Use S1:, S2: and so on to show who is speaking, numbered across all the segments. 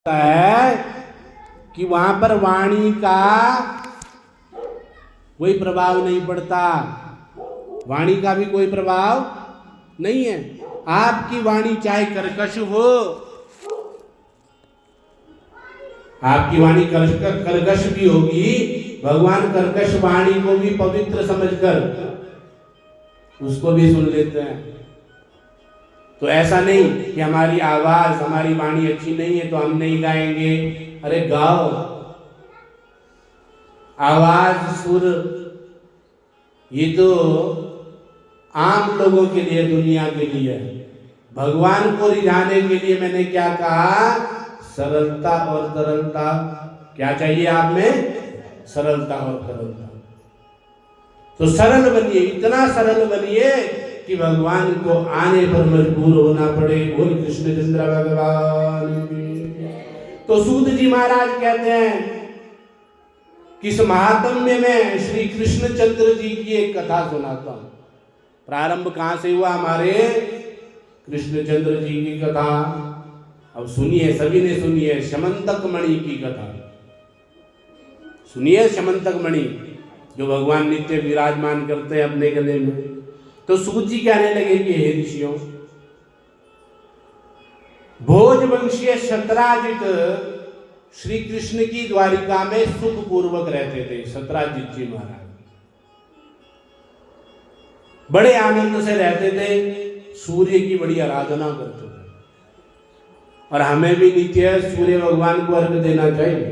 S1: है कि वहां पर वाणी का कोई प्रभाव नहीं पड़ता, वाणी का भी कोई प्रभाव नहीं है। आपकी वाणी चाहे कर्कश हो, आपकी वाणी कर्कश भी होगी, भगवान कर्कश वाणी को भी पवित्र समझकर उसको भी सुन लेते हैं। तो ऐसा नहीं कि हमारी आवाज, हमारी वाणी अच्छी नहीं है तो हम नहीं गाएंगे। अरे गाओ, आवाज, सुर, ये तो आम लोगों के लिए, दुनिया के लिए। भगवान को रिझाने के लिए मैंने क्या कहा? सरलता और तरलता। क्या चाहिए आप में? सरलता और तरलता। तो सरल बनिए, इतना सरल बनिए कि भगवान को आने पर मजबूर होना पड़े। बोल कृष्ण चंद्र भगवान की। तो सूत जी महाराज कहते हैं कि इस महात्म्य में श्री कृष्ण चंद्र जी की एक कथा सुनाता हूं। प्रारंभ कहां से हुआ? हमारे कृष्ण चंद्र जी की कथा। अब सुनिए, सभी ने सुनी है, शमंतक मणि की कथा सुनिए। शमंतक मणि जो भगवान नित्य विराजमान करते हैं अपने गले में। तो सूत जी कहने लगे कि हे ऋषियों, भोजवंशीय शतराजित श्री कृष्ण की द्वारिका में सुख पूर्वक रहते थे। शतराजित जी महाराज बड़े आनंद से रहते थे, सूर्य की बड़ी आराधना करते थे। और हमें भी नित्य सूर्य भगवान को अर्घ देना चाहिए,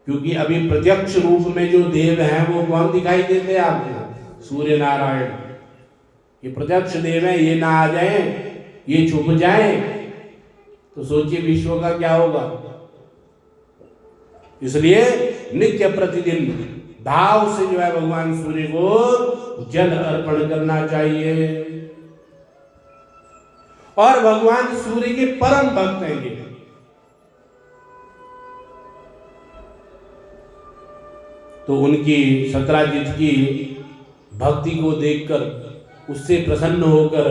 S1: क्योंकि अभी प्रत्यक्ष रूप में जो देव हैं वो कौन दिखाई देते हैं आपको? सूर्य नारायण। ये प्रत्यक्ष देव है, ये ना आ जाए, ये छुप जाए तो सोचिए विश्व का क्या होगा। इसलिए नित्य प्रतिदिन भाव से जो है भगवान सूर्य को जल अर्पण करना चाहिए। और भगवान सूर्य के परम भक्त हैं ये। तो उनकी, शतराजित की भक्ति को देखकर, उससे प्रसन्न होकर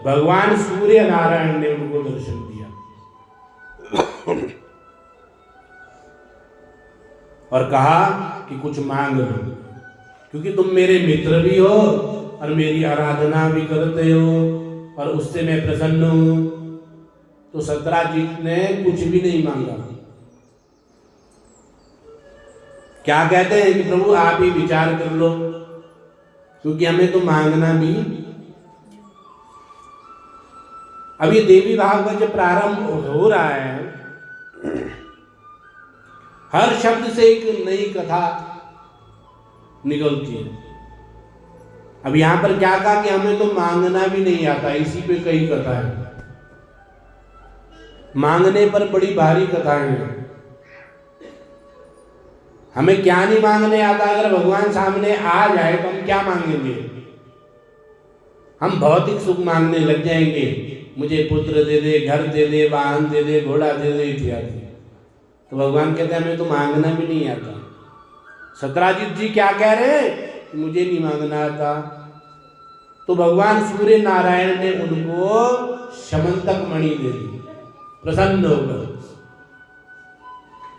S1: भगवान सूर्य नारायण ने उनको दर्शन दिया और कहा कि कुछ मांग लो, क्योंकि तुम मेरे मित्र भी हो और मेरी आराधना भी करते हो और उससे मैं प्रसन्न हूं। तो शतराजित ने कुछ भी नहीं मांगा। क्या कहते हैं कि प्रभु आप ही विचार कर लो, क्योंकि हमें तो मांगना भी। अभी देवी भागवत जब प्रारंभ हो रहा है, हर शब्द से एक नई कथा निकलती है। अब यहां पर क्या कहा कि हमें तो मांगना भी नहीं आता, इसी पे कई कथा है। मांगने पर बड़ी भारी कथाएं हैं। हमें क्या नहीं मांगने आता? अगर भगवान सामने आ जाए तो हम क्या मांगेंगे? हम भौतिक सुख मांगने लग जाएंगे, मुझे पुत्र दे दे, घर दे दे, वाहन दे दे, घोड़ा दे दे इत्यादि। तो भगवान कहते हैं हमें तो मांगना भी नहीं आता। शतराजित जी क्या कह रहे हैं? मुझे नहीं मांगना आता। तो भगवान सूर्य नारायण ने उनको शमंतक मणि दे दी, प्रसन्न होकर।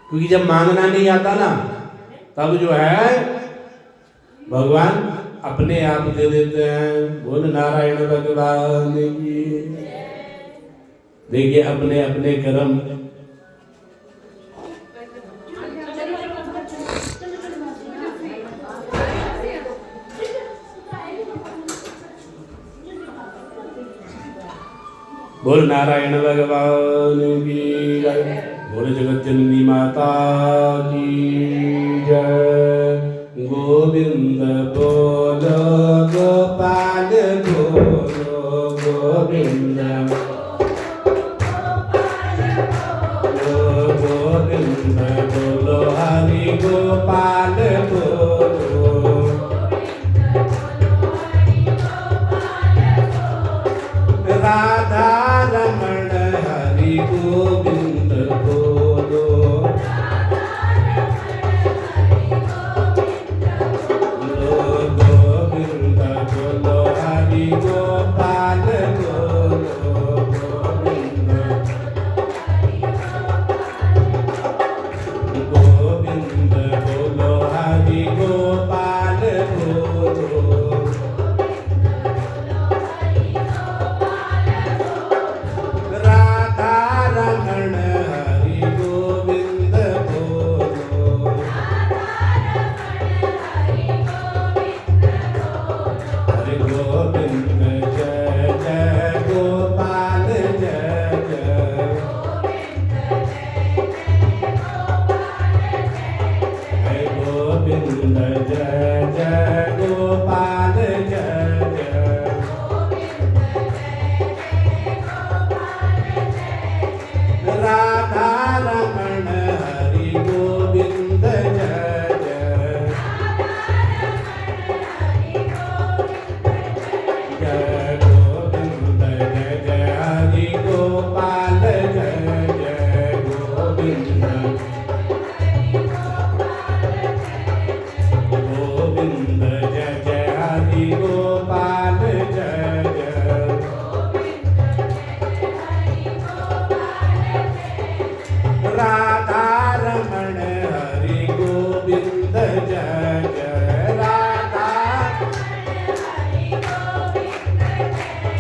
S1: क्योंकि जब मांगना नहीं आता ना, तब जो है भगवान अपने आप दे देते हैं। बोल नारायण भगवान की। देखिए अपने अपने कर्म। बोल नारायण भगवान की जय। बोल जगत जननी माता की जय। गोविंद बोलो गोपाल बोलो गोविंद, गोविंद बोलो हरि गोपाल बोलो, राधा रमण हरि गोविंद बोलो, गोविंद बोलो हरि गोपाल बोलो, गोविंद गोविंद गोविंद जय जय हरि गोपाल जय जय राधा रमण हरि गोविंद जय जय राधा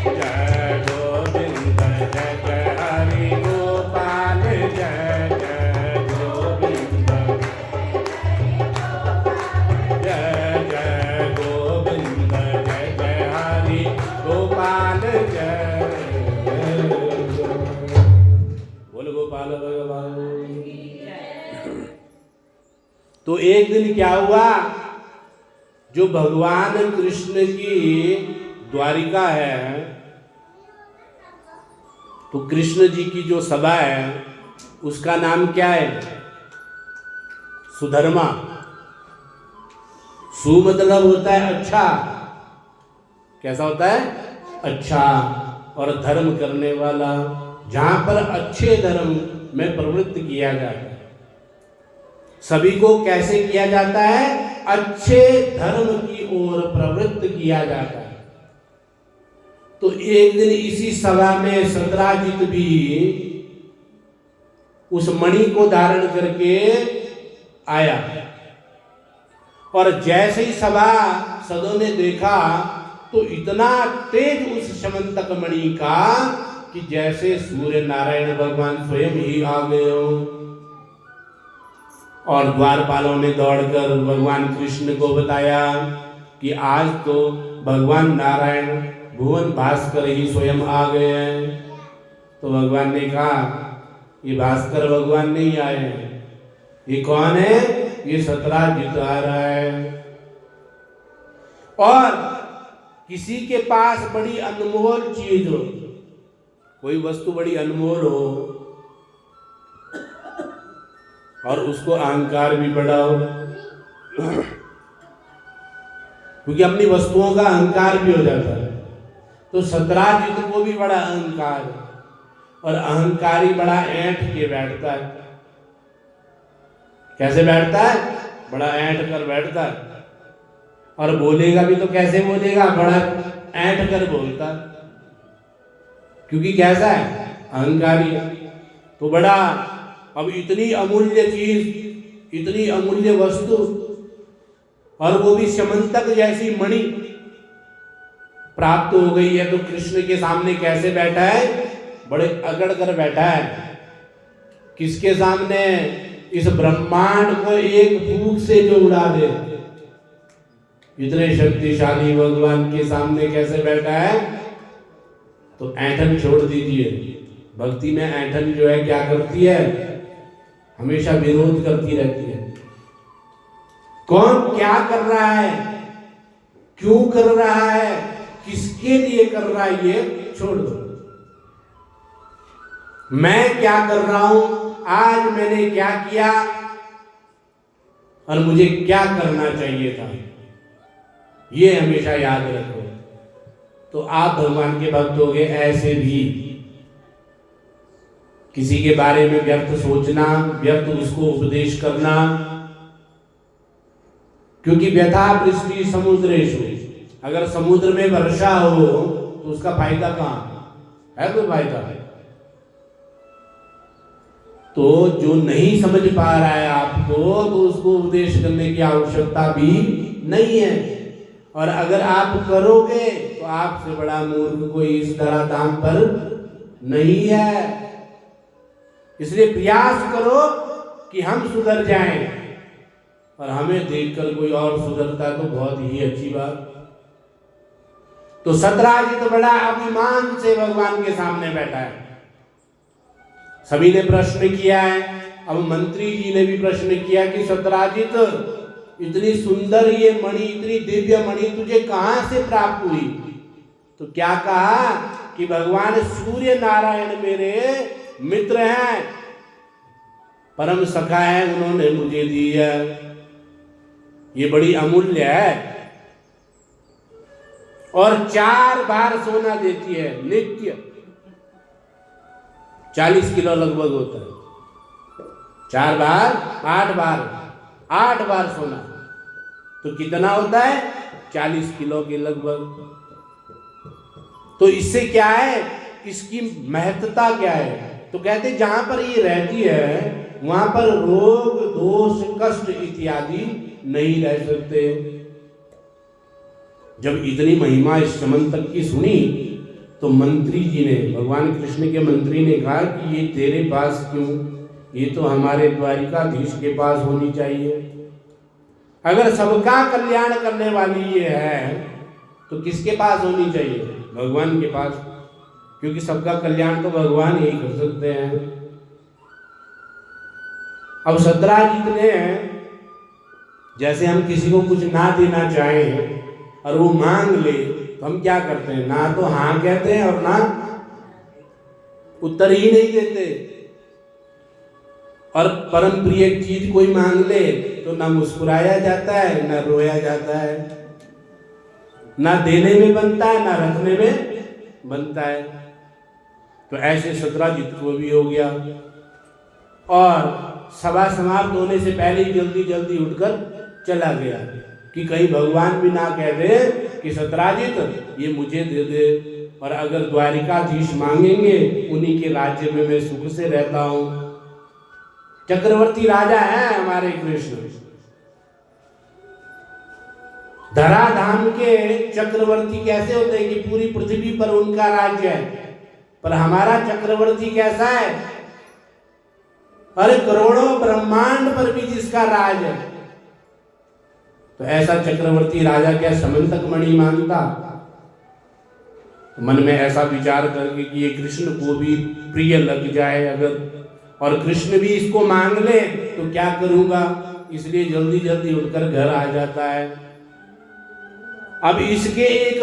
S1: जय गोविंद जय जय हरि गोपाल जय जय गोविंद जय जय गोविंद जय जय हरि गोपाल जय बोल गोपाल भगवान। तो एक दिन क्या हुआ, जो भगवान कृष्ण की द्वारिका है, तो कृष्ण जी की जो सभा है उसका नाम क्या है? सुधर्मा। सु मतलब होता है अच्छा, कैसा होता है? अच्छा। और धर्म करने वाला, जहां पर अच्छे धर्म में प्रवृत्त किया जाता है। सभी को कैसे किया जाता है? अच्छे धर्म की ओर प्रवृत्त किया जाता है। तो एक दिन इसी सभा में सत्राजित भी उस मणि को धारण करके आया, और जैसे ही सभासदों ने देखा तो इतना तेज उस शमंतक मणि का कि जैसे सूर्य नारायण भगवान स्वयं ही आ गए हो। और द्वारपालों ने दौड़कर भगवान कृष्ण को बताया कि आज तो भगवान नारायण भुवन भास्कर ही स्वयं आ गए हैं। तो भगवान ने कहा, ये भास्कर भगवान नहीं आए हैं, ये कौन है? ये सत्राजित आ रहा है। और किसी के पास बड़ी अनमोल चीज हो, कोई वस्तु बड़ी अनमोल हो, और उसको अहंकार भी बड़ा हो, क्योंकि अपनी वस्तुओं का अहंकार भी हो जाता है। तो सत्राजित को भी बड़ा अहंकार है, और अहंकारी बड़ा ऐंठ के बैठता है। कैसे बैठता है? बड़ा ऐंठ कर बैठता है। और बोलेगा भी तो कैसे बोलेगा? बड़ा ऐंठ कर बोलता है, क्योंकि कैसा है? अहंकारी है। तो बड़ा, अब इतनी अमूल्य चीज, इतनी अमूल्य वस्तु, और वो भी समंतक जैसी मणि प्राप्त हो गई है, तो कृष्ण के सामने कैसे बैठा है? बड़े अकड़ कर बैठा है। किसके सामने? इस ब्रह्मांड को एक फूंक से जो उड़ा दे, इतने शक्तिशाली भगवान के सामने कैसे बैठा है? तो ऐंठन छोड़ दीजिए। भक्ति में ऐंठन जो है क्या करती है? हमेशा विरोध करती रहती है। कौन क्या कर रहा है, क्यों कर रहा है, किसके लिए कर रहा है, ये छोड़ दो। मैं क्या कर रहा हूं, आज मैंने क्या किया, और मुझे क्या करना चाहिए था, ये हमेशा याद रखो। तो आप भगवान के भक्त हो गए। ऐसे भी किसी के बारे में व्यर्थ सोचना, व्यर्थ उसको उपदेश करना, क्योंकि व्यथा पृष्टि समुद्रेषु, अगर समुद्र में वर्षा हो तो उसका फायदा कहां है? कोई फायदा है? तो जो नहीं समझ पा रहा है आपको, तो उसको उपदेश करने की आवश्यकता भी नहीं है। और अगर आप करोगे तो आपसे बड़ा मूर्ख कोई इस धराधाम पर नहीं है। इसलिए प्रयास करो कि हम सुधर जाएं, और हमें देखकर कोई और सुधरता तो बहुत ही अच्छी बात। तो सत्राजित तो बड़ा अभिमान से भगवान के सामने बैठा है। सभी ने प्रश्न किया है। अब मंत्री जी ने भी प्रश्न किया कि सत्राजित, इतनी सुंदर ये मणि, इतनी दिव्य मणि तुझे कहां से प्राप्त हुई? तो क्या कहा कि भगवान सूर्य नारायण मेरे मित्र हैं, परम सखा है, उन्होंने मुझे दी है, ये बड़ी अमूल्य है। और 4 बार सोना देती है नित्य, 40 किलो लगभग होता है। 4 बार 8 बार, 8 बार सोना तो कितना होता है? 40 किलो के लगभग। तो इससे क्या है, इसकी महत्ता क्या है? तो कहते जहां पर ये रहती है वहां पर रोग दोष कष्ट इत्यादि नहीं रह सकते। जब इतनी महिमा इस समंतक की सुनी तो मंत्री जी ने, भगवान कृष्ण के मंत्री ने कहा कि ये तेरे पास क्यों, ये तो हमारे द्वारिकाधीश के पास होनी चाहिए। अगर सबका कल्याण करने वाली ये है तो किसके पास होनी चाहिए? भगवान के पास, क्योंकि सबका कल्याण तो भगवान ही कर सकते हैं। अब सतराजित ने, जैसे हम किसी को कुछ ना देना चाहें और वो मांग ले तो हम क्या करते हैं? ना तो हाँ कहते हैं और ना उत्तर ही नहीं देते। और परम प्रिय चीज कोई मांग ले तो ना मुस्कुराया जाता है ना रोया जाता है, ना देने में बनता है ना रखने में बनता है। तो ऐसे सतराजित को भी हो गया और सभा समाप्त होने से पहले ही जल्दी जल्दी उठकर चला गया कि कहीं भगवान भी ना कह दे कि सतराजित ये मुझे दे दे, और अगर द्वारिकाधीश मांगेंगे उन्हीं के राज्य में मैं सुख से रहता हूं। चक्रवर्ती राजा हैं हमारे कृष्ण, धराधाम के चक्रवर्ती कैसे होते हैं कि पूरी पृथ्वी पर उनका राज्य है, पर हमारा चक्रवर्ती कैसा है? अरे करोड़ों ब्रह्मांड पर भी जिसका राज है। तो ऐसा चक्रवर्ती राजा क्या समंतक मणि मांगता? मन में ऐसा विचार करके कि ये कृष्ण को भी प्रिय लग जाए अगर, और कृष्ण भी इसको मांग ले तो क्या करूंगा, इसलिए जल्दी जल्दी उठकर घर आ जाता है। अब इसके एक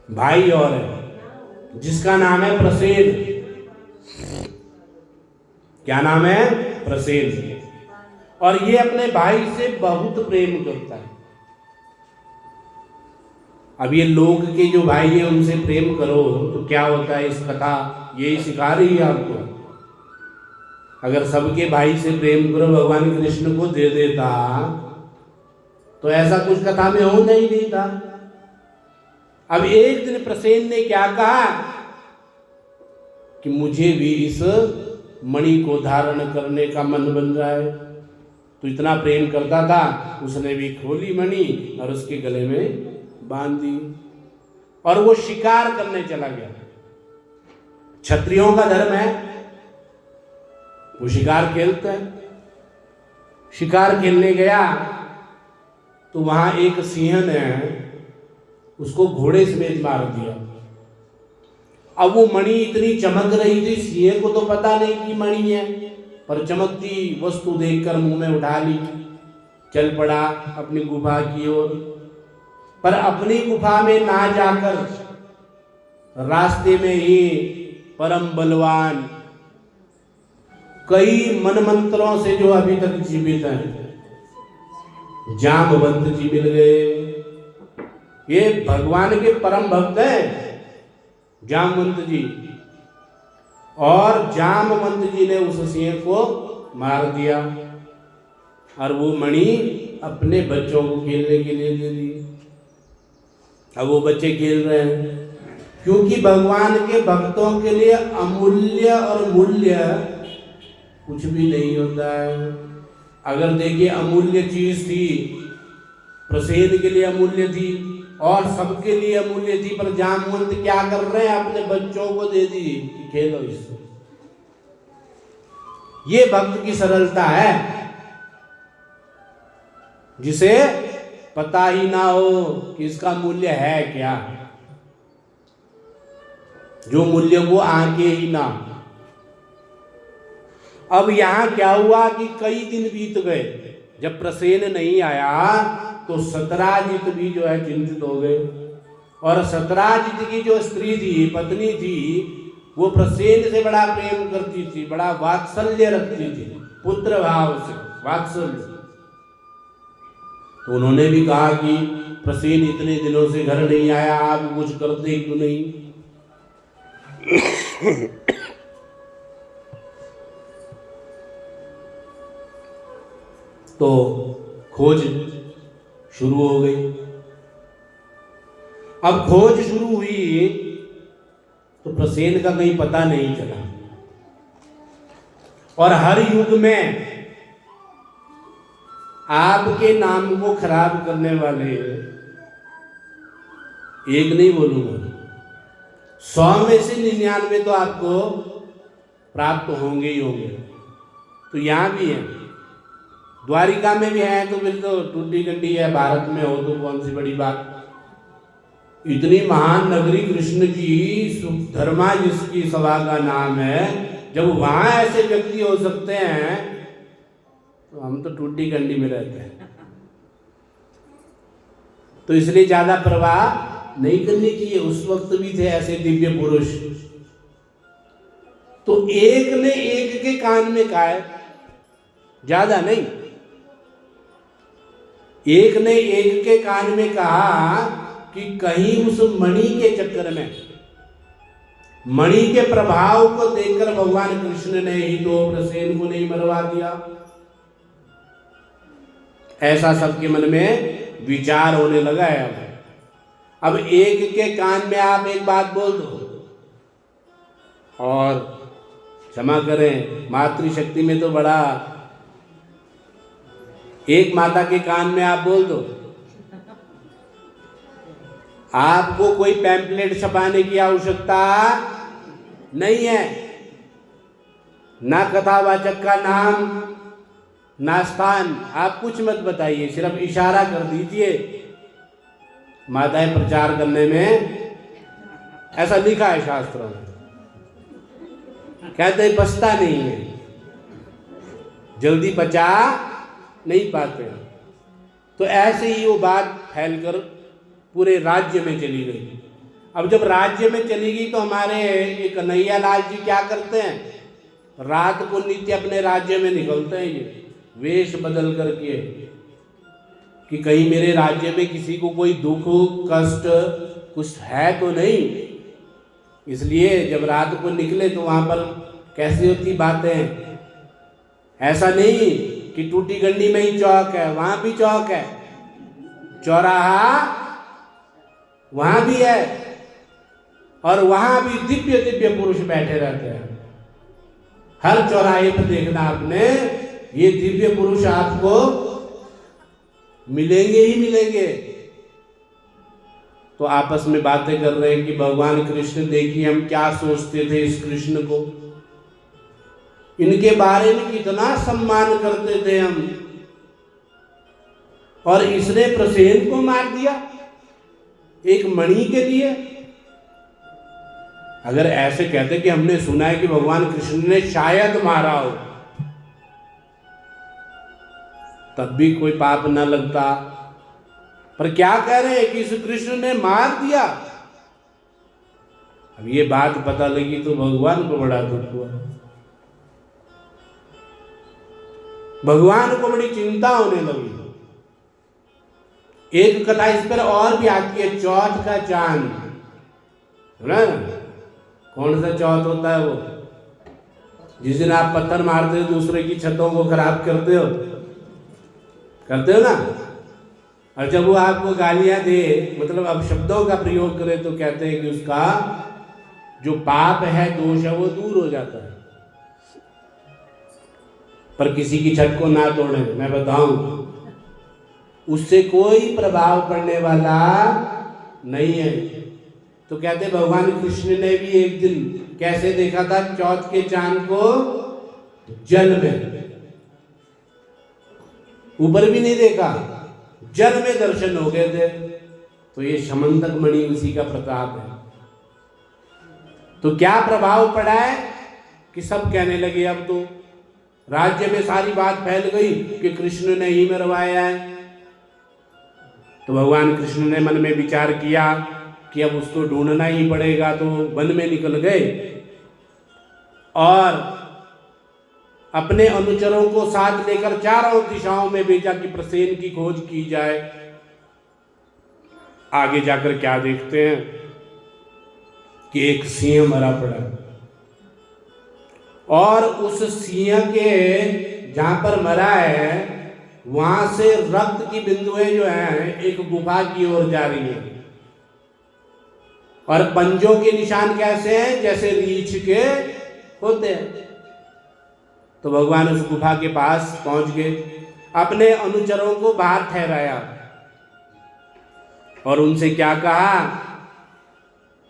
S1: भाई और है जिसका नाम है प्रसेन। क्या नाम है? प्रसेन। और ये अपने भाई से बहुत प्रेम करता है। अब ये लोग के जो भाई है उनसे प्रेम करो तो क्या होता है, इस कथा यही सिखा रही है आपको। अगर सबके भाई से प्रेम करो भगवान कृष्ण को दे देता तो ऐसा कुछ कथा में होना ही नहीं था। अब एक दिन प्रसेन ने क्या कहा कि मुझे भी इस मणि को धारण करने का मन बन रहा है। तो इतना प्रेम करता था, उसने भी खोली मणि और उसके गले में बांध दी और वो शिकार करने चला गया। क्षत्रियों का धर्म है, वो शिकार खेलते हैं। शिकार खेलने गया तो वहां एक सिंह ने उसको घोड़े समेत मार दिया। अब वो मणि इतनी चमक रही थी, सिंह को तो पता नहीं कि मणि है, पर चमकती वस्तु देखकर मुंह में उठा ली, चल पड़ा अपनी गुफा की ओर। पर अपनी गुफा में ना जाकर रास्ते में ही परम बलवान कई मनमंत्रों से जो अभी तक जीवित हैं, जामवंत जी मिल गए। ये भगवान के परम भक्त हैं जामवंत जी, और जामवंत जी ने उस सिंह को मार दिया और वो मणि अपने बच्चों को खेलने के लिए दे दी। अब वो बच्चे खेल रहे हैं, क्योंकि भगवान के भक्तों के लिए अमूल्य और मूल्य कुछ भी नहीं होता है। अगर देखिए अमूल्य चीज थी, प्रसेन के लिए अमूल्य थी और सबके लिए अमूल्य थी, पर जामवंत क्या कर रहे हैं, अपने बच्चों को दे दी कि खेलो इससे। ये भक्त की सरलता है, जिसे पता ही ना हो कि इसका मूल्य है क्या, जो मूल्य वो आके ही ना। अब यहां क्या हुआ कि कई दिन बीत गए, जब प्रसेन नहीं आया तो सतराजित भी जो है चिंतित हो गए। और सतराजित की जो स्त्री थी, पत्नी थी, वो प्रसेन से बड़ा प्रेम करती थी, बड़ा वात्सल्य रखती थी, पुत्र भाव से वात्सल्य। तो उन्होंने भी कहा कि प्रसेन इतने दिनों से घर नहीं आया, आप कुछ करते क्यों नहीं। तो खोज शुरू हो गई। अब खोज शुरू हुई तो प्रसेन का कहीं पता नहीं चला। और हर युग में आपके नाम को खराब करने वाले, एक नहीं बोलूंगा, 100 में से 99 तो आपको प्राप्त होंगे ही होंगे। तो यहाँ भी है, द्वारिका में भी है, तो फिर तो टूटी गंडी है, भारत में हो तो कौन सी बड़ी बात। इतनी महान नगरी कृष्ण की, धर्मा जिसकी सभा का नाम है, जब वहां ऐसे व्यक्ति हो सकते हैं तो हम तो टूटी गंडी में रहते हैं। तो इसलिए ज्यादा परवाह नहीं करनी चाहिए। उस वक्त भी थे ऐसे दिव्य पुरुष। तो एक ने एक के कान में कहा है, ज्यादा नहीं, एक ने एक के कान में कहा कि कहीं उस मणि के चक्कर में, मणि के प्रभाव को देखकर भगवान कृष्ण ने ही तो प्रसेन को नहीं मरवा दिया। ऐसा सबके मन में विचार होने लगा है। अब एक के कान में आप एक बात बोल दो, और क्षमा करें, मातृशक्ति में तो बड़ा, एक माता के कान में आप बोल दो, आपको कोई पैम्पलेट छपाने की आवश्यकता नहीं है, ना कथावाचक का नाम, ना स्थान, आप कुछ मत बताइए, सिर्फ इशारा कर दीजिए। माताएं प्रचार करने में, ऐसा लिखा है शास्त्रों में, कहते हैं पछता नहीं है, जल्दी पचा नहीं पाते। तो ऐसे ही वो बात फैलकर पूरे राज्य में चली गई। अब जब राज्य में चली गई तो हमारे ये कन्हैया लाल जी क्या करते हैं, रात को नित्य अपने राज्य में निकलते हैं, ये वेश बदल करके, कि कहीं मेरे राज्य में किसी को कोई दुख कष्ट कुछ है तो नहीं। इसलिए जब रात को निकले तो वहां पर कैसी होती बातें, ऐसा नहीं कि टूटी गंडी में ही चौक है, वहां भी चौक है, चौराहा वहां भी है, और वहां भी दिव्य दिव्य पुरुष बैठे रहते हैं। हर चौराहे पर देखना आपने, ये दिव्य पुरुष आपको मिलेंगे ही मिलेंगे। तो आपस में बातें कर रहे हैं कि भगवान कृष्ण, देखिए हम क्या सोचते थे इस कृष्ण को, इनके बारे में कितना सम्मान करते थे हम, और इसने प्रसेन को मार दिया एक मणि के लिए। अगर ऐसे कहते कि हमने सुना है कि भगवान कृष्ण ने शायद मारा हो, तब भी कोई पाप न लगता। पर क्या कह रहे हैं कि इस कृष्ण ने मार दिया। अब ये बात पता लगी तो भगवान को बड़ा दुख हुआ, भगवान को बड़ी चिंता होने लगी। एक कथा इस पर और भी आती है, चौथ का चांद, सुना ना? कौन सा चौथ होता है वो, जिस दिन आप पत्थर मारते हो, दूसरे की छतों को खराब करते हो ना, और जब वो आपको गालियां दे, मतलब अब शब्दों का प्रयोग करे, तो कहते हैं कि उसका जो पाप है, दोष है, वो दूर हो जाता है। पर किसी की छत को ना तोड़े, मैं बताऊं, उससे कोई प्रभाव पड़ने वाला नहीं है। तो कहते भगवान कृष्ण ने भी एक दिन कैसे देखा था चौथ के चांद को, जल में, ऊपर भी नहीं देखा, जल में दर्शन हो गए थे। तो ये समंतक मणि उसी का प्रताप है। तो क्या प्रभाव पड़ा है कि सब कहने लगे, अब तो राज्य में सारी बात फैल गई कि कृष्ण ने ही मरवाया है। तो भगवान कृष्ण ने मन में विचार किया कि अब उसको ढूंढना ही पड़ेगा, तो वन में निकल गए और अपने अनुचरों को साथ लेकर चारों दिशाओं में भेजा कि प्रसेन की खोज की जाए। आगे जाकर क्या देखते हैं कि एक सिंह मरा पड़ा, और उस सिंह के जहां पर मरा है वहां से रक्त की बिंदुएं जो हैं एक गुफा की ओर जा रही हैं, और पंजों के निशान कैसे हैं, जैसे रीछ के होते हैं। तो भगवान उस गुफा के पास पहुंच गए, अपने अनुचरों को बाहर ठहराया और उनसे क्या कहा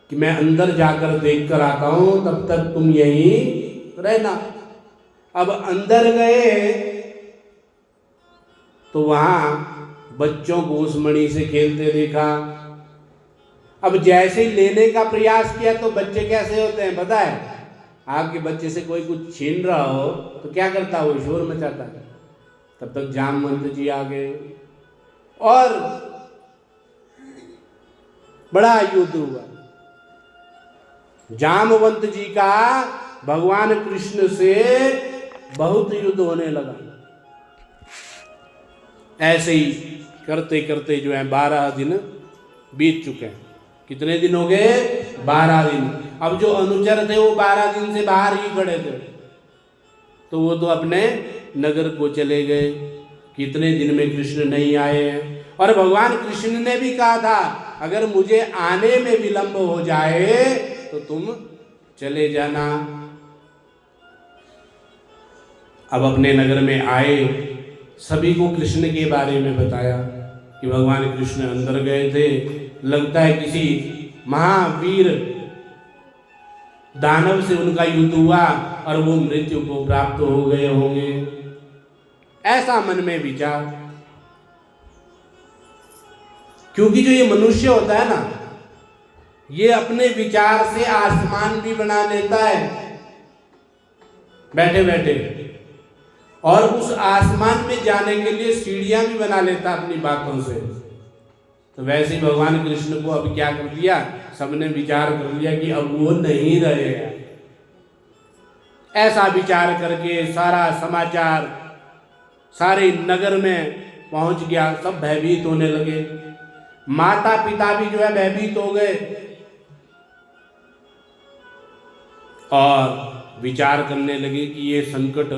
S1: कि मैं अंदर जाकर देख कर आता हूं, तब तक तुम यहीं रहना। अब अंदर गए तो वहां बच्चों को उस मणि से खेलते देखा। अब जैसे ही लेने का प्रयास किया तो बच्चे कैसे होते हैं पता है? आपके बच्चे से कोई कुछ छीन रहा हो तो क्या करता है, वो शोर मचाता है। तब तक जामवंत जी आ गए और बड़ा युद्ध हुआ। जामवंत जी का भगवान कृष्ण से बहुत युद्ध होने लगा। ऐसे ही करते करते जो है 12 दिन बीत चुके हैं। कितने दिन हो गए? 12 दिन। अब जो अनुचर थे वो 12 दिन से बाहर ही खड़े थे, तो वो तो अपने नगर को चले गए। कितने दिन में कृष्ण नहीं आए हैं। और भगवान कृष्ण ने भी कहा था अगर मुझे आने में विलंब हो जाए तो तुम चले जाना। अब अपने नगर में आए, सभी को कृष्ण के बारे में बताया कि भगवान कृष्ण अंदर गए थे, लगता है किसी महावीर दानव से उनका युद्ध हुआ और वो मृत्यु को प्राप्त हो गए होंगे, ऐसा मन में विचार। क्योंकि जो ये मनुष्य होता है ना, ये अपने विचार से आसमान भी बना लेता है बैठे बैठे, और उस आसमान में जाने के लिए सीढ़ियां भी बना लेता अपनी बातों से। तो वैसे ही भगवान कृष्ण को अब क्या कर दिया, सबने विचार कर लिया कि अब वो नहीं रहेगा। ऐसा विचार करके सारा समाचार सारे नगर में पहुंच गया। सब भयभीत होने लगे, माता पिता भी जो है भयभीत हो गए और विचार करने लगे कि ये संकट,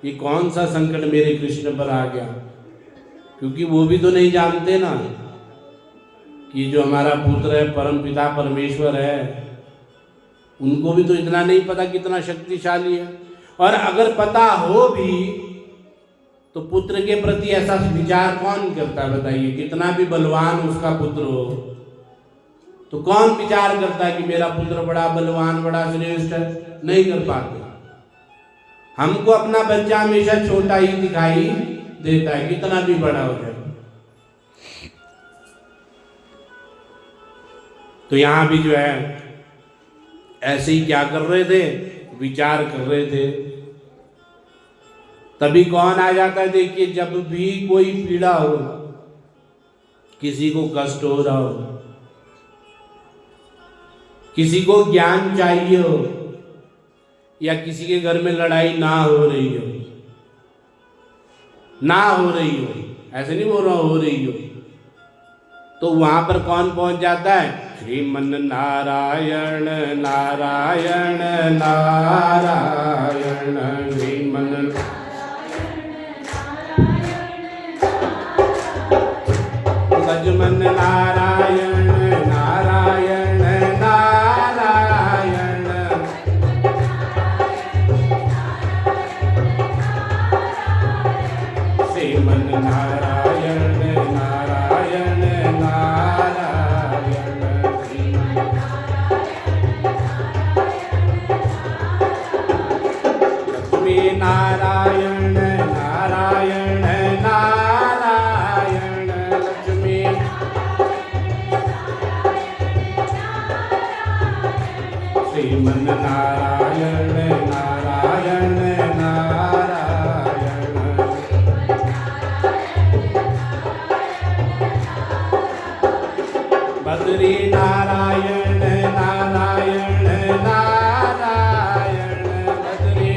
S1: ये कौन सा संकट मेरे कृष्ण पर आ गया। क्योंकि वो भी तो नहीं जानते ना कि जो हमारा पुत्र है परम पिता परमेश्वर है, उनको भी तो इतना नहीं पता कितना शक्तिशाली है। और अगर पता हो भी तो पुत्र के प्रति ऐसा विचार कौन करता है बताइए? कितना भी बलवान उसका पुत्र हो तो कौन विचार करता है कि मेरा पुत्र बड़ा बलवान बड़ा श्रेष्ठ है? नहीं कर पाते। हमको अपना बच्चा हमेशा छोटा ही दिखाई देता है, कितना भी बड़ा हो जाए। तो यहां भी जो है ऐसे ही क्या कर रहे थे, विचार कर रहे थे। तभी कौन आ जाता है? देखिए, जब भी कोई पीड़ा हो, किसी को कष्ट हो रहा हो, किसी को ज्ञान चाहिए हो, या किसी के घर में लड़ाई ना हो रही हो, ऐसे नहीं बोल रहा हो रही हो, तो वहां पर कौन पहुंच जाता है? श्रीमन नारायण नारायण नारायण श्रीमन लक्ष्मण नारायण नारायण नारायण श्रीमन नारायण नारायण नारायण लक्ष्मी नारायण नारायण नारायण लक्ष्मी श्रीमन नारायण नारायण नारायण बद्री नारायण नारायण नारायण बद्री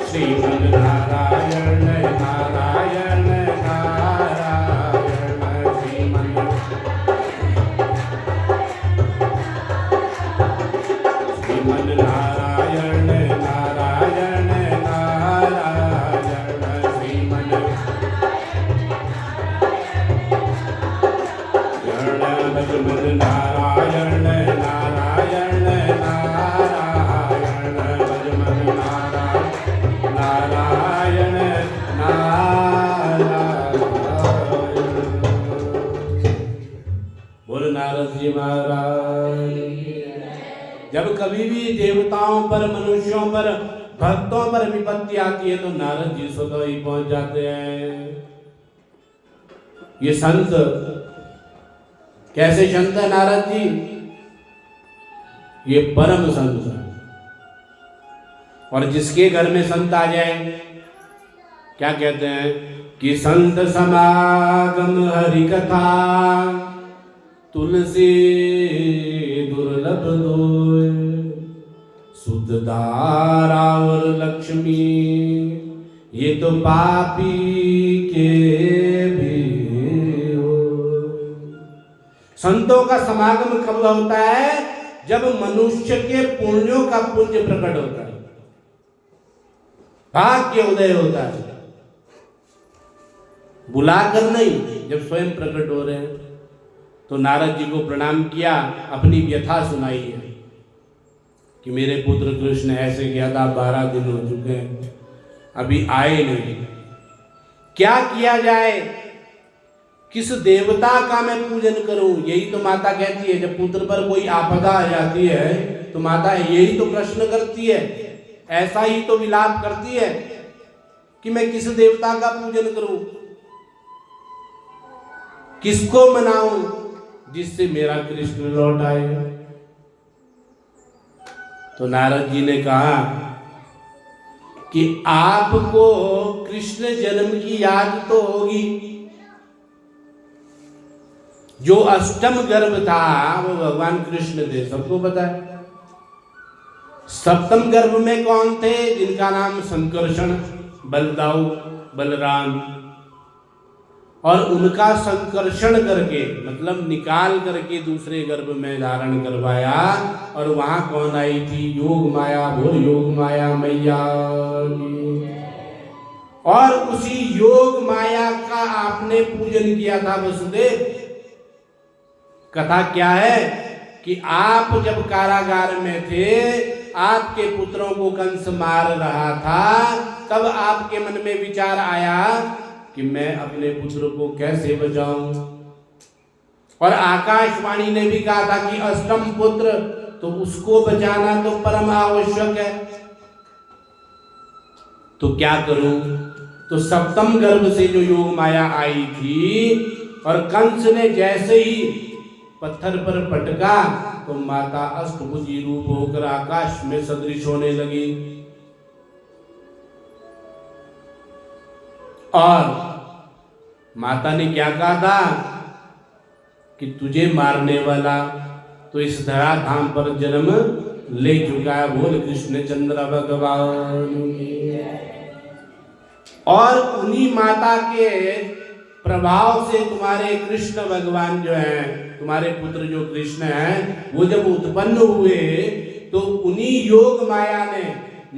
S1: श्रीमन नारायण नारायण नारायण श्रीमन श्रीमन नारायण नारायण जब कभी भी देवताओं पर, मनुष्यों पर, भक्तों पर विपत्ति आती है तो नारद जी स्वतः ही पहुंच जाते हैं। ये संत कैसे संत है नारद जी? ये परम संत है। और जिसके घर में संत आ जाए, क्या कहते हैं कि संत समागम हरि कथा, तुलसी दुर्लभ दोय, सुत धारा और लक्ष्मी, ये तो पापी के भी हो। संतों का समागम कब होता है? जब मनुष्य के पुण्यों का पुण्य प्रकट होता है, भाग्य उदय होता है। बुलाकर नहीं, जब स्वयं प्रकट हो रहे हैं। तो नारद जी को प्रणाम किया, अपनी व्यथा सुनाई है कि मेरे पुत्र कृष्ण ऐसे गया था, 12 दिन हो चुके हैं, अभी आए नहीं, क्या किया जाए, किस देवता का मैं पूजन करूं? यही तो माता कहती है, जब पुत्र पर कोई आपदा आ जाती है तो माता यही तो प्रश्न करती है, ऐसा ही तो विलाप करती है कि मैं किस देवता का पूजन करूं, किसको मनाऊं जिससे मेरा कृष्ण लौट आए। तो नारद जी ने कहा कि आपको कृष्ण जन्म की याद तो होगी। जो अष्टम गर्भ था वो भगवान कृष्ण थे, सबको पता है। सप्तम गर्भ में कौन थे? जिनका नाम संकर्षण, बलदाऊ, बलराम, और उनका संकर्षण करके मतलब निकाल करके दूसरे गर्भ में धारण करवाया। और वहां कौन आई थी? योग माया, भोर योग माया मैया। और उसी योग माया का आपने पूजन किया था वसुदेव। कथा क्या है कि आप जब कारागार में थे, आपके पुत्रों को कंस मार रहा था, तब आपके मन में विचार आया कि मैं अपने पुत्र को कैसे बचाऊं। और आकाशवाणी ने भी कहा था कि अष्टम पुत्र, तो उसको बचाना तो परम आवश्यक है। तो क्या करूं? तो सप्तम गर्भ से जो योग माया आई थी, और कंस ने जैसे ही पत्थर पर पटका तो माता अष्टभुजी रूप होकर आकाश में सदृश होने लगी। और माता ने क्या कहा था कि तुझे मारने वाला तो इस धरा धाम पर जन्म ले चुका है। बोल कृष्ण चंद्र भगवान। और उन्हीं माता के प्रभाव से तुम्हारे कृष्ण भगवान जो हैं, तुम्हारे पुत्र जो कृष्ण हैं, वो जब उत्पन्न हुए तो उन्हीं योग माया ने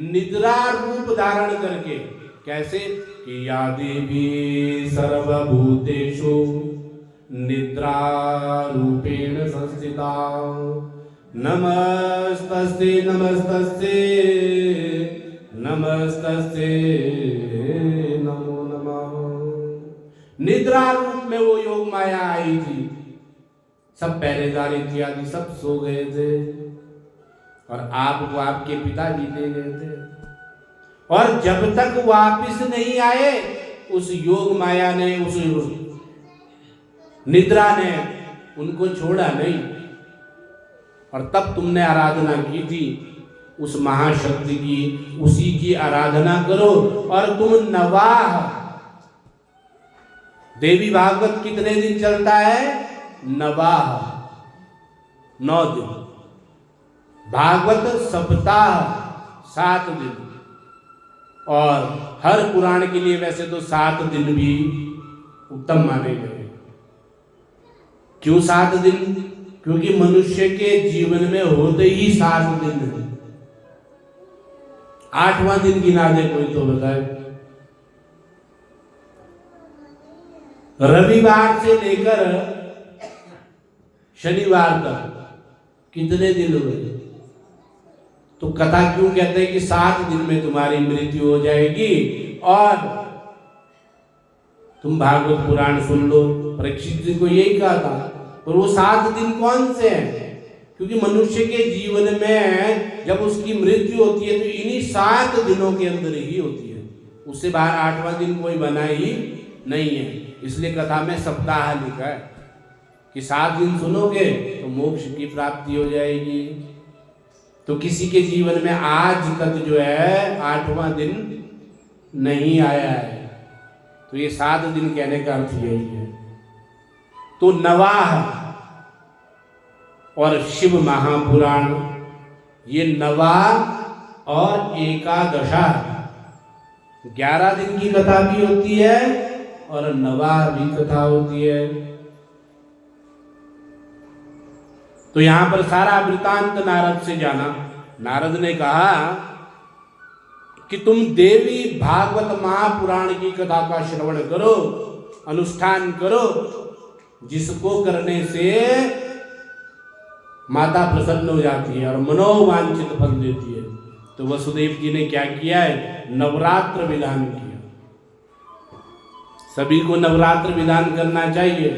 S1: निद्रा रूप धारण करके, कैसे कि या देवी सर्वभूतेषु निद्रा रूपेण संस्थिता, नमस्तस्ते नमस्तस्ते नमस्तस्ते नमो नमः। निद्रा रूप में वो योग माया आई थी। सब पहरेदार इत्यादि सब सो गए थे और आपको आपके पिताजी ले गए थे। और जब तक वापिस नहीं आए, उस योग माया ने, उस निद्रा ने उनको छोड़ा नहीं। और तब तुमने आराधना की थी उस महाशक्ति की, उसी की आराधना करो। और तुम नवाह, देवी भागवत कितने दिन चलता है? नवाह, 9 दिन। भागवत सप्ताह 7 दिन। और हर पुराण के लिए वैसे तो 7 दिन भी उत्तम माने गए। क्यों 7 दिन? क्योंकि मनुष्य के जीवन में होते ही 7 दिन है। 8वां दिन गिना दे कोई तो बताए। रविवार से लेकर शनिवार तक कितने दिन हुए? तो कथा क्यों कहते हैं कि 7 दिन में तुम्हारी मृत्यु हो जाएगी और तुम भागवत पुराण सुन लो। परीक्षित जी को यही कहा था। पर वो 7 दिन कौन से हैं? क्योंकि मनुष्य के जीवन में जब उसकी मृत्यु होती है तो इन्हीं 7 दिनों के अंदर ही होती है, उससे बाहर 8वां दिन कोई बना ही नहीं है। इसलिए कथा में सप्ताह लिखा है कि 7 दिन सुनोगे तो मोक्ष की प्राप्ति हो जाएगी। तो किसी के जीवन में आज तक जो है 8वां दिन नहीं आया है, तो ये 7 दिन कहने का अर्थ यही है। तो नवाह और शिव महापुराण, ये नवाह और एकादशा 11 दिन की कथा भी होती है और नवाह भी कथा होती है। तो यहां पर सारा वृतांत नारद से जाना। नारद ने कहा कि तुम देवी भागवत महापुराण की कथा का श्रवण करो, अनुष्ठान करो, जिसको करने से माता प्रसन्न हो जाती है और मनोवांछित फल देती है। तो वसुदेव जी ने क्या किया है, नवरात्र विधान किया। सभी को नवरात्र विधान करना चाहिए,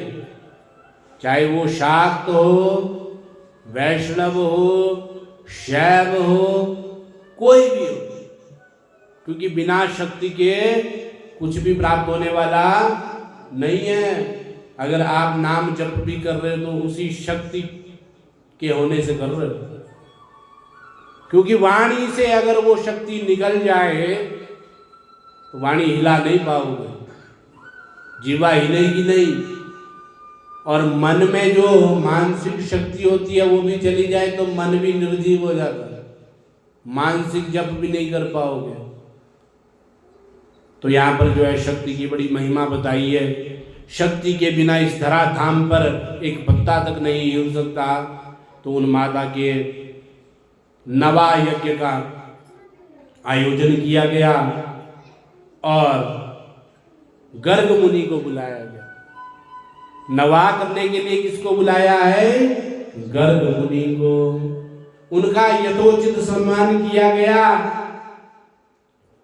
S1: चाहे वो शाक्त हो, वैष्णव हो, शैव हो, कोई भी हो, क्योंकि बिना शक्ति के कुछ भी प्राप्त होने वाला नहीं है। अगर आप नाम जप भी कर रहे हो तो उसी शक्ति के होने से कर रहे हो, क्योंकि वाणी से अगर वो शक्ति निकल जाए तो वाणी हिला नहीं पाओगे, जीवा हिलेगी नहीं। और मन में जो मानसिक शक्ति होती है वो भी चली जाए तो मन भी निर्जीव हो जाता है, मानसिक जप भी नहीं कर पाओगे। तो यहाँ पर जो है शक्ति की बड़ी महिमा बताई है। शक्ति के बिना इस धरा धाम पर एक पत्ता तक नहीं हिल सकता। तो उन माता के नवा यज्ञ का आयोजन किया गया और गर्ग मुनि को बुलाया गया। नवा करने के लिए किसको बुलाया है, गर्ग मुनि को। उनका यथोचित सम्मान किया गया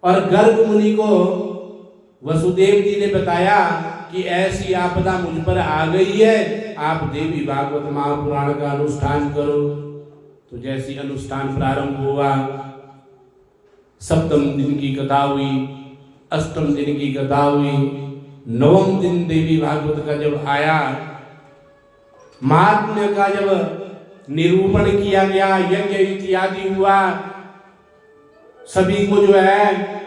S1: और गर्ग मुनि को वसुदेव जी ने बताया कि ऐसी आपदा मुझ पर आ गई है, आप देवी भागवत महापुराण का अनुष्ठान करो। तो जैसी अनुष्ठान प्रारंभ हुआ, 7वें दिन की कथा हुई, 8वें दिन की कथा हुई, 9वें दिन देवी भागवत का जब आया, महात्म्य का जब निरूपण किया गया, यज्ञ इत्यादि हुआ, सभी को जो है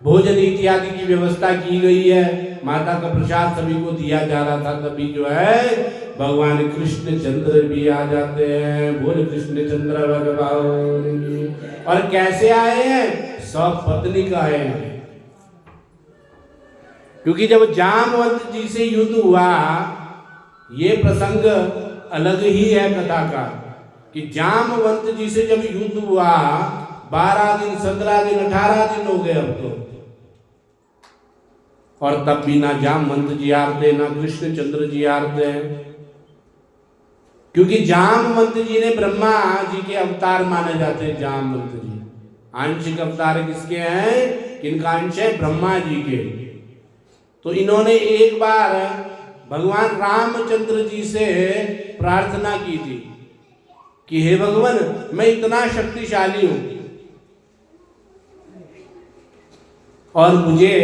S1: भोजन इत्यादि की व्यवस्था की गई है, माता का प्रसाद सभी को दिया जा रहा था, तभी जो है भगवान कृष्ण चंद्र भी आ जाते हैं। बोल कृष्ण चंद्र भगवान। और कैसे आए हैं, सपत्नी का आए हैं। क्योंकि जब जामवंत जी से युद्ध हुआ, ये प्रसंग अलग ही है कथा का, कि जामवंत जी से जब युद्ध हुआ, 12 दिन 17 दिन 18 दिन हो गए अब तो, और तब भी ना जामवंत जी हारते ना कृष्ण चंद्र जी हारते हैं। क्योंकि जामवंत जी ने ब्रह्मा जी के अवतार माने जाते हैं। जामवंत जी आंशिक अवतार किसके हैं, किनका अंश है, ब्रह्मा जी के। तो इन्होंने एक बार भगवान रामचंद्र जी से प्रार्थना की थी कि हे भगवान, मैं इतना शक्तिशाली हूं और मुझे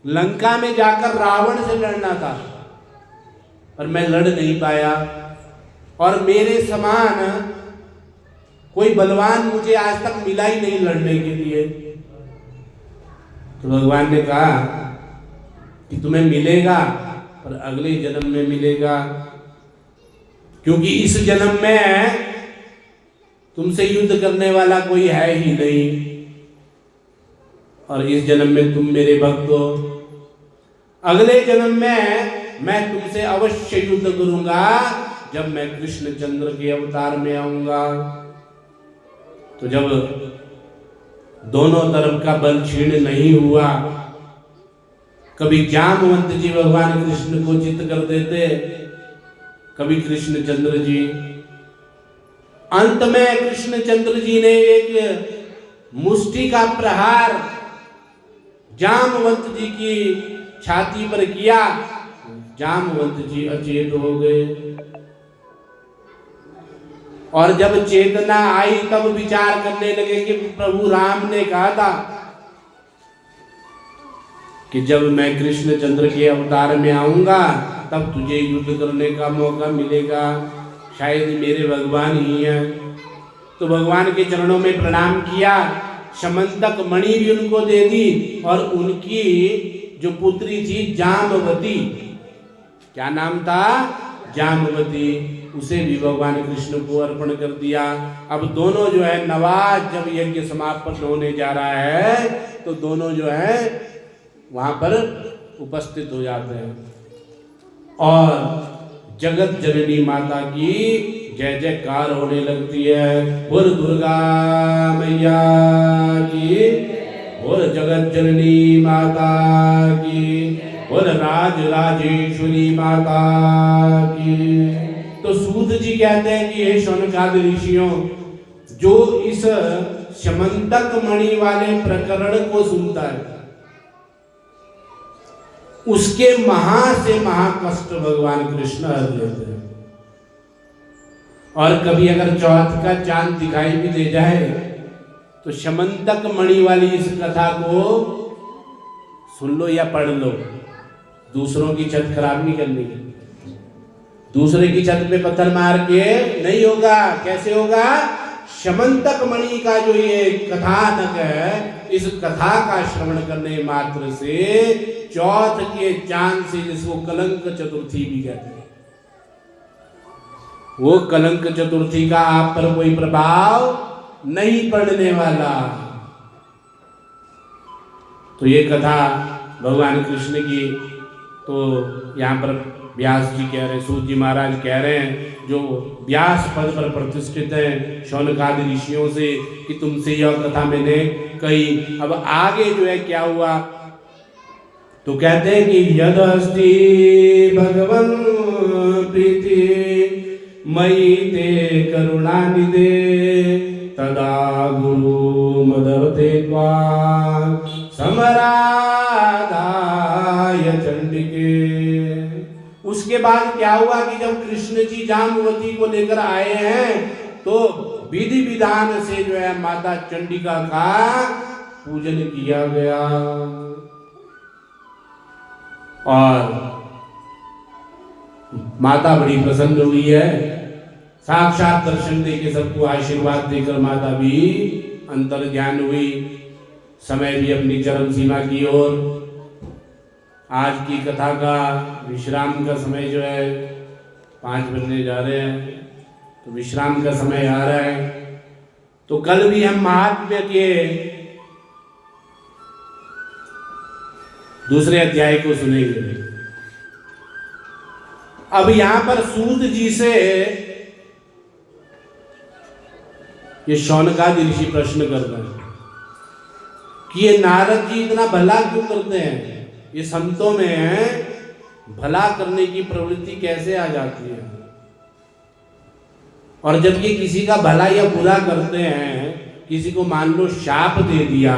S1: लंका में जाकर रावण से लड़ना था, पर मैं लड़ नहीं पाया, और मेरे समान कोई बलवान मुझे आज तक मिला ही नहीं लड़ने के लिए। तो भगवान ने कहा कि तुम्हें मिलेगा, पर अगले जन्म में मिलेगा, क्योंकि इस जन्म में तुमसे युद्ध करने वाला कोई है ही नहीं, और इस जन्म में तुम मेरे भक्त हो। अगले जन्म में मैं तुमसे अवश्य युद्ध करूंगा जब मैं कृष्ण चंद्र के अवतार में आऊंगा। तो जब दोनों तरफ का बल क्षीण नहीं हुआ, कभी जामवंत जी भगवान कृष्ण को चित कर देते, कभी कृष्ण चंद्र जी। अंत में कृष्ण चंद्र जी ने एक मुष्टि का प्रहार जामवंत जी की छाती पर किया, जामवंत जी अचेत हो गए। और जब चेतना आई तब विचार करने लगे कि प्रभु राम ने कहा था कि जब मैं कृष्णचंद्र के अवतार में आऊंगा तब तुझे युद्ध करने का मौका मिलेगा, शायद मेरे भगवान ही हैं। तो भगवान के चरणों में प्रणाम किया, समंतक मणि भी उनको दे दी और उनकी जो पुत्री थी जामवती, क्या नाम था, जामवती, उसे भी भगवान कृष्ण को अर्पण कर दिया। अब दोनों जो है नवाज जब यज्ञ समाप्त होने जा रहा है तो दोनों जो है वहां पर उपस्थित हो जाते हैं और जगत जननी माता की जय जयकार होने लगती है। बोल दुर्गा मैया की, बोल जगत जननी माता की, बोल राज राजेश्वरी माता की। तो सूत जी कहते हैं कि हे शौनकादि ऋषियों, जो इस समंतक मणि वाले प्रकरण को सुनता है उसके महा से महा कष्ट भगवान कृष्ण हर लेते हैं। और कभी अगर चौथ का चांद दिखाई भी दे जाए तो समंतक मणि वाली इस कथा को सुन लो या पढ़ लो, दूसरों की छत खराब नहीं करनी, दूसरे की छत पे पत्थर मार के नहीं होगा। कैसे होगा? समंतक मणि का जो ये कथानक है, इस कथा का श्रवण करने मात्र से चौथ के चांद से, जिसको कलंक चतुर्थी भी कहते हैं, वो कलंक चतुर्थी का आप पर कोई प्रभाव नहीं पड़ने वाला। तो ये कथा भगवान कृष्ण की, तो यहाँ पर व्यास जी कह रहे हैं, सूत जी महाराज कह रहे हैं, जो व्यास पद पर प्रतिष्ठित है शौनकादि ऋषियों से, कि तुमसे यह कथा मैंने कही। अब आगे जो है क्या हुआ, तो कहते हैं कि यद अस्ति भगवन् प्रीति मयि ते करुणा निधे तदा गुरु मदवते त्वां समराधाय चंडिके। उसके बाद क्या हुआ कि जब कृष्ण जी जामवती को लेकर आए हैं तो विधि विधान से जो है माता चंडिका का पूजन किया गया और माता बड़ी प्रसन्न हुई है। साक्षात दर्शन देके सबको आशीर्वाद देकर माता भी अंतर्ध्यान हुई। समय भी अपनी चरम सीमा की ओर, आज की कथा का विश्राम का समय जो है 5 बजने जा रहे हैं, तो विश्राम का समय आ रहा है। तो कल भी हम महात्म्य के दूसरे अध्याय को सुनेंगे। अब यहां पर सूत जी से ये शौनकादि ऋषि प्रश्न कर रहे हैं कि ये नारद जी इतना भला क्यों करते हैं, ये संतों में भला करने की प्रवृत्ति कैसे आ जाती है, और जब ये किसी का भला या बुरा करते हैं, किसी को मान लो शाप दे दिया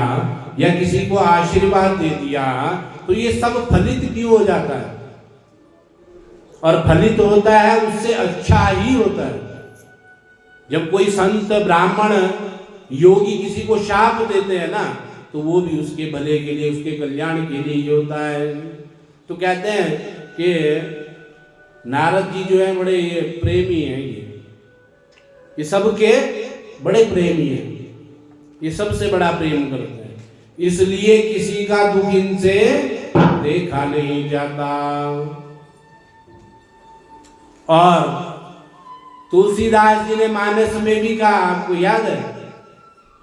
S1: या किसी को आशीर्वाद दे दिया, तो ये सब फलित क्यों हो जाता है? और फलित होता है उससे अच्छा ही होता है। जब कोई संत ब्राह्मण योगी किसी को शाप देते हैं ना, तो वो भी उसके भले के लिए, उसके कल्याण के लिए ही होता है। तो कहते हैं कि नारद जी जो है बड़े ये प्रेमी हैं, ये सबके बड़े प्रेमी हैं, ये सबसे बड़ा प्रेम करते हैं, इसलिए किसी का दुख इनसे देखा नहीं जाता। और तुलसीदास जी ने मानस में भी कहा, आपको याद है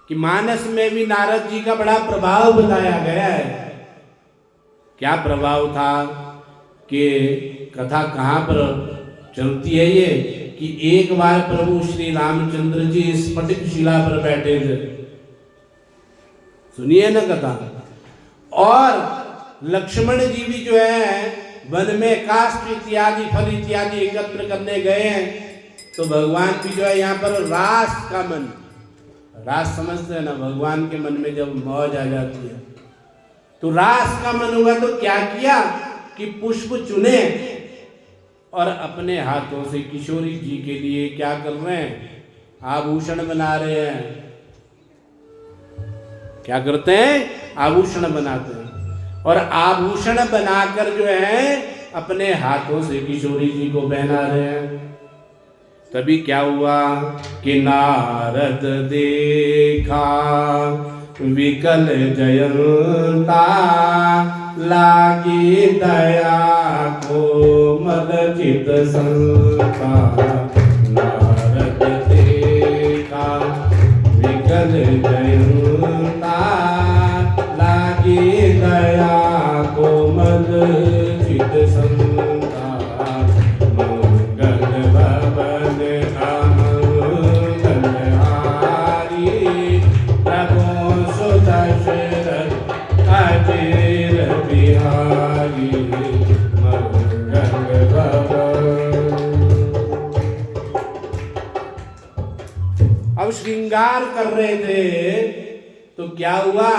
S1: कि मानस में भी नारद जी का बड़ा प्रभाव बताया गया है। क्या प्रभाव था कि कथा कहाँ पर चलती है ये, कि एक बार प्रभु श्री रामचंद्र जी स्फटिक शिला पर बैठे थे, सुनिए ना कथा, और लक्ष्मण जी भी जो है वन में काष्ठ इत्यादि फल इत्यादि एकत्र करने गए हैं। तो भगवान भी जो है यहाँ पर रास का मन, रास समझते हैं ना, भगवान के मन में जब मौज आ जाती है तो रास का मन हुआ, तो क्या किया कि पुष्प चुने और अपने हाथों से किशोरी जी के लिए क्या कर रहे हैं, आभूषण बना रहे हैं। क्या करते हैं? आभूषण बनाते हैं। और आभूषण बनाकर जो है अपने हाथों से किशोरी जी को पहना रहे हैं। तभी क्या हुआ कि नारद देखा विकल जयंता, लागी दया को मद चित संता। नारद देखा विकल जयंता, लागी दया को मद चित संता। मंगल भवन अमंगलहारी, प्रभु सुदशरथ अजीर बिहारी। मंगल भवन। अब श्रृंगार कर रहे थे तो क्या हुआ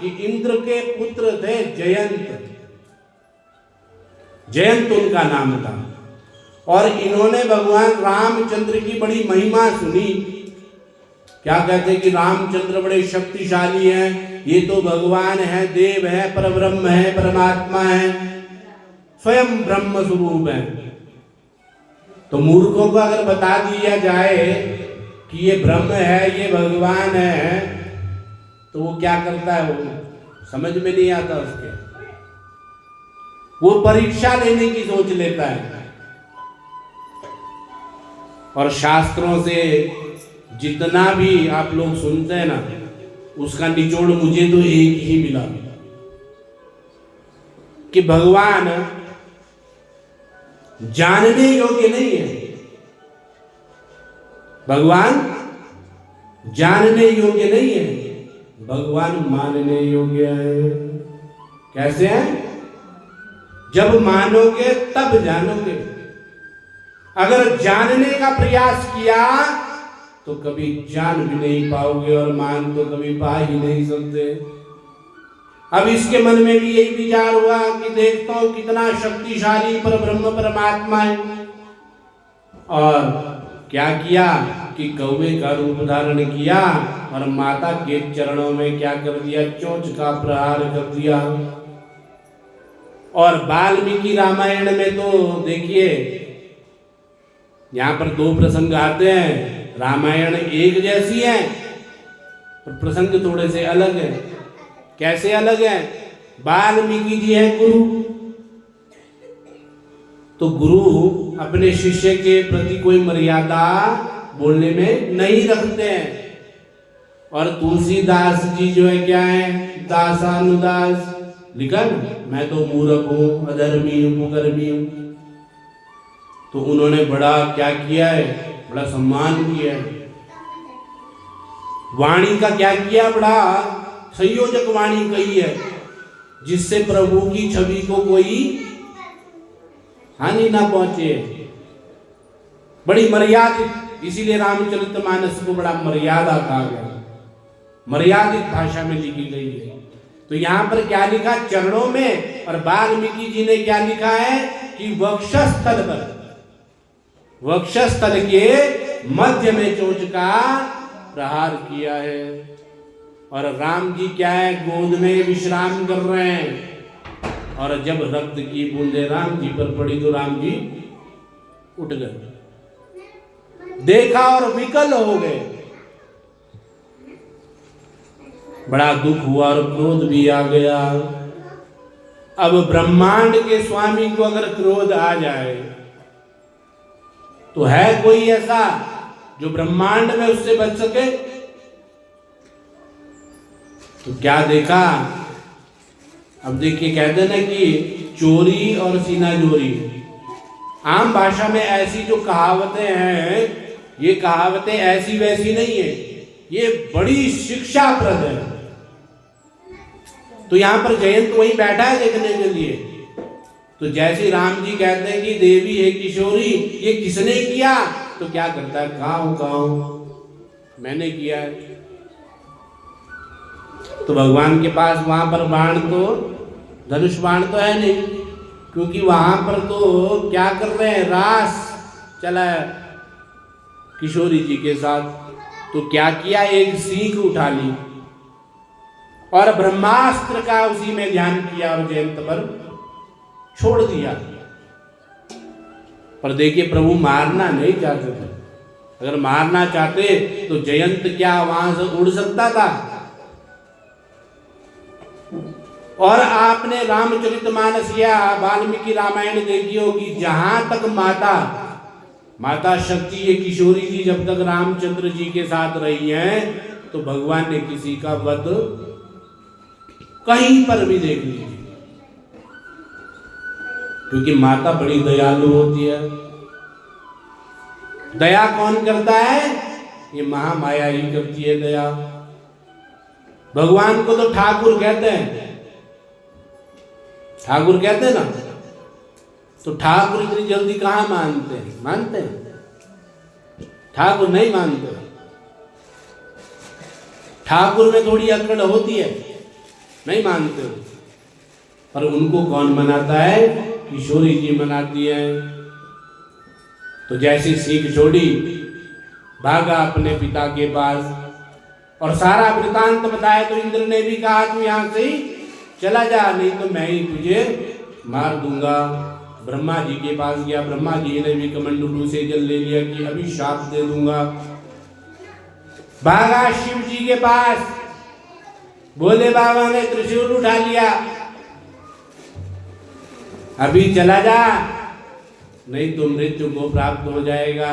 S1: कि इंद्र के पुत्र थे जयंत। जयंत उनका नाम था। और इन्होंने भगवान रामचंद्र की बड़ी महिमा सुनी। क्या कहते कि रामचंद्र बड़े शक्तिशाली हैं, ये तो भगवान है, देव है, परब्रह्म है, परमात्मा है, स्वयं ब्रह्म स्वरूप है। तो मूर्खों को अगर बता दिया जाए कि ये ब्रह्म है, ये भगवान है, तो वो क्या करता है? वो समझ में नहीं आता उसके। वो परीक्षा लेने की सोच लेता है। और शास्त्रों से जितना भी आप लोग सुनते हैं ना, उसका निचोड़ मुझे तो एक ही मिला कि भगवान जानने योग्य नहीं है। भगवान जानने योग्य नहीं है, भगवान मानने योग्य है। कैसे है? जब मानोगे तब जानोगे। अगर जानने का प्रयास किया तो कभी जान भी नहीं पाओगे और मान तो कभी पा ही नहीं सकते। अब इसके मन में भी यही विचार हुआ कि देखता हूं कितना शक्तिशाली परब्रह्म परमात्मा है। और क्या किया कि कौवे का रूप धारण किया और माता के चरणों में क्या कर दिया? चोंच का प्रहार कर दिया। और वाल्मीकि रामायण में तो देखिए यहाँ पर दो प्रसंग आते हैं। रामायण एक जैसी है और प्रसंग थोड़े से अलग है। कैसे अलग है? वाल्मीकि जी है गुरु, तो गुरु अपने शिष्य के प्रति कोई मर्यादा बोलने में नहीं रखते हैं। और तुलसीदास जी जो है क्या है? दासानुदास। लिखा ना, मैं तो मूर्ख हूं, अधर्मी हूं, कुकर्मी हूं। तो उन्होंने बड़ा क्या किया है? बड़ा सम्मान किया है। वाणी का क्या किया? बड़ा संयोजक वाणी कही है, जिससे प्रभु की छवि को कोई हानि ना पहुंचे। बड़ी मर्यादित, इसीलिए रामचरितमानस को बड़ा मर्यादा कहा गया, मर्यादित भाषा में लिखी गई है। तो यहाँ पर क्या लिखा? चरणों में। और वाल्मीकि जी ने क्या लिखा है कि वक्षस्थल पर, वक्षस्थल के मध्य में चोंच का प्रहार किया है। और राम जी क्या है? गोद में विश्राम कर रहे हैं। और जब रक्त की बूंदे राम जी पर पड़ी तो राम जी उठ गए, देखा और विकल हो गए। बड़ा दुख हुआ और क्रोध भी आ गया। अब ब्रह्मांड के स्वामी को अगर क्रोध आ जाए तो है कोई ऐसा जो ब्रह्मांड में उससे बच सके? तो क्या देखा? अब देखिए, कहते हैं ना कि चोरी और सीना जोरी। आम भाषा में ऐसी जो कहावतें हैं, ये कहावतें ऐसी वैसी नहीं है, ये बड़ी शिक्षाप्रद है। तो यहां पर जयंत वहीं बैठा है देखने के लिए। तो जैसे राम जी कहते हैं कि देवी है किशोरी, ये किसने किया? तो क्या करता है? कहाँ मैंने किया है। तो भगवान के पास वहां पर बाण तो, धनुष बाण तो है नहीं, क्योंकि वहां पर तो क्या कर रहे हैं? रास चला है किशोरी जी के साथ। तो क्या किया, एक सीख उठा ली और ब्रह्मास्त्र का उसी में ध्यान किया और जयंत पर छोड़ दिया। पर देखिए प्रभु मारना नहीं चाहते थे। अगर मारना चाहते तो जयंत क्या वहां से उड़ सकता था? और आपने रामचरितमानस या वाल्मीकि रामायण देखी होगी, जहां तक माता शक्ति ये किशोरी जी जब तक रामचंद्र जी के साथ रही हैं तो भगवान ने किसी का वध कहीं पर भी देख लीजिए, क्योंकि माता बड़ी दयालु होती है। दया कौन करता है? ये महामाया ही करती है दया। भगवान को तो ठाकुर कहते हैं, ठाकुर कहते हैं ना, तो ठाकुर इतनी जल्दी कहां मानते हैं? मानते हैं? ठाकुर नहीं मानते। ठाकुर में थोड़ी अकड़ होती है, नहीं मानते। पर उनको कौन मनाता है? किशोरी जी मनाती है। तो जैसी सीख छोड़ी, भागा अपने पिता के पास और सारा वृतांत बताया। तो इंद्र ने भी कहा तू यहां से ही चला जा, नहीं तो मैं ही तुझे मार दूंगा। ब्रह्मा जी के पास गया, ब्रह्मा जी ने भी कमंडलू से जल ले लिया कि अभी शाप दे दूंगा। भागा शिव जी के पास, भोले बाबा ने त्रिशूल उठा लिया, अभी चला जा नहीं तो मृत्यु को प्राप्त हो जाएगा।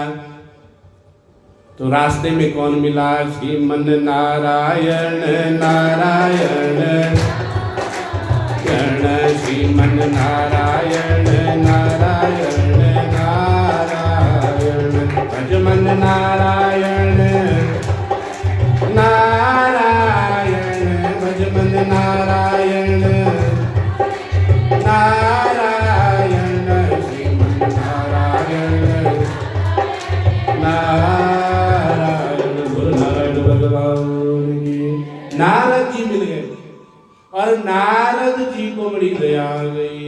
S1: तो रास्ते में कौन मिला? श्रीमन नारायण नारायण श्रीमन नारायण नारायण नारायण भजमन नारायण नारायण भजमन नारायण नारायण श्रीमन नारायण नारायण गुरु नारायण भगवान की। नारद जी मिल गए और नारद जी को बड़ी दया आ गई,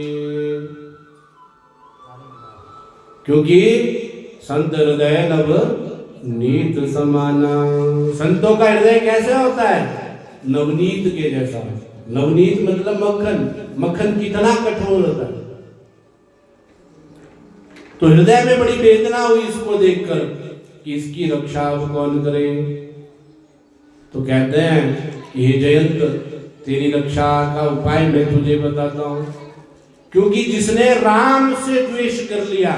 S1: क्योंकि संत हृदय नव नीत समाना। संतों का हृदय कैसे होता है? नवनीत के जैसा। नवनीत मतलब मक्खन। मक्खन कितना कठोर होता है। तो हृदय में बड़ी वेदना हुई इसको देखकर कि इसकी रक्षा अब कौन करे। तो कहते हैं कि हे जयंत, तेरी रक्षा का उपाय मैं तुझे बताता हूं। क्योंकि जिसने राम से द्वेष कर लिया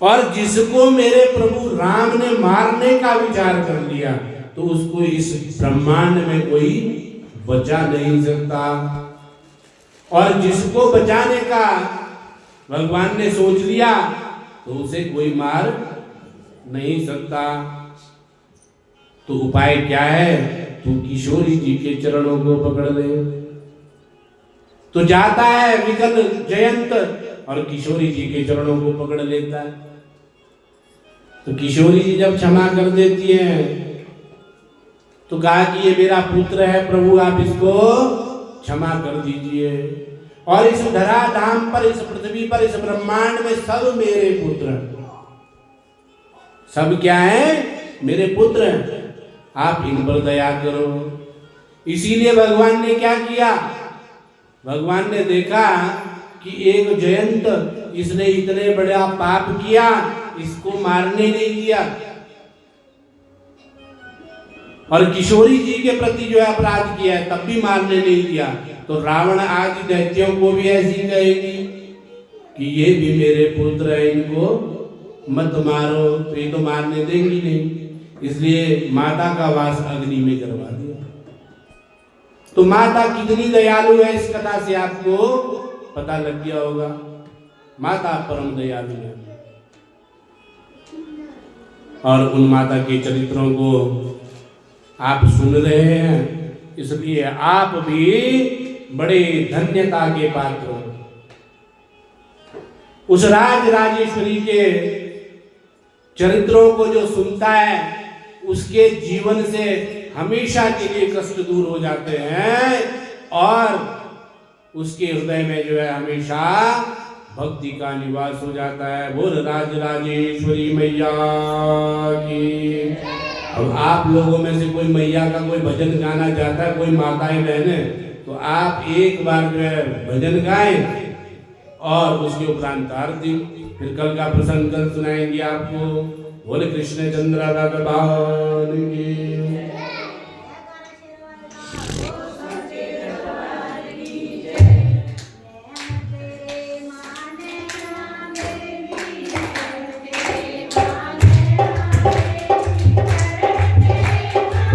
S1: और जिसको मेरे प्रभु राम ने मारने का विचार कर लिया, तो उसको इस ब्रह्मांड में कोई बचा नहीं सकता। और जिसको बचाने का भगवान ने सोच लिया तो उसे कोई मार नहीं सकता। तो उपाय क्या है? तू किशोरी जी के चरणों को पकड़ ले। तो जाता है विकल जयंत और किशोरी जी के चरणों को पकड़ लेता है। तो किशोरी जी जब क्षमा कर देती हैं तो कहा कि ये मेरा पुत्र है प्रभु, आप इसको क्षमा कर दीजिए। और इस धरा धाम पर, इस पृथ्वी पर, इस ब्रह्मांड में सब मेरे पुत्र हैं। सब क्या है? मेरे पुत्र हैं। आप इन पर दया करो। इसीलिए भगवान ने क्या किया? भगवान ने देखा कि एक जयंत, इसने इतने बड़ा पाप किया, इसको मारने नहीं दिया। और किशोरी जी के प्रति जो है अपराध किया है, तब भी मारने नहीं दिया। तो रावण आदि दैत्यों को भी ऐसी कहेगी कि ये भी मेरे पुत्र है, इनको मत मारो। तो ये तो मारने देंगी नहीं, इसलिए माता का वास अग्नि में करवा दिया। तो माता कितनी दयालु है, इस कथा से आपको पता लग गया होगा। माता परम दयालु है। और उन माता के चरित्रों को आप सुन रहे हैं, इसलिए आप भी बड़े धन्यता के पात्र हो। उस राज राजेश्वरी के चरित्रों को जो सुनता है उसके जीवन से हमेशा के लिए कष्ट दूर हो जाते हैं और उसके हृदय में जो है हमेशा भक्ति का निवास हो जाता है। बोल राज राजेश्वरी मैया की। अब आप लोगों में से कोई मैया का कोई भजन गाना चाहता है, कोई माताएं बहनें, तो आप एक बार जो है भजन गाएं और उसके उपरांत आरती, फिर कल का प्रसंग कल सुनाएंगे आपको। बोले कृष्ण चंद्र राधा भगवान की।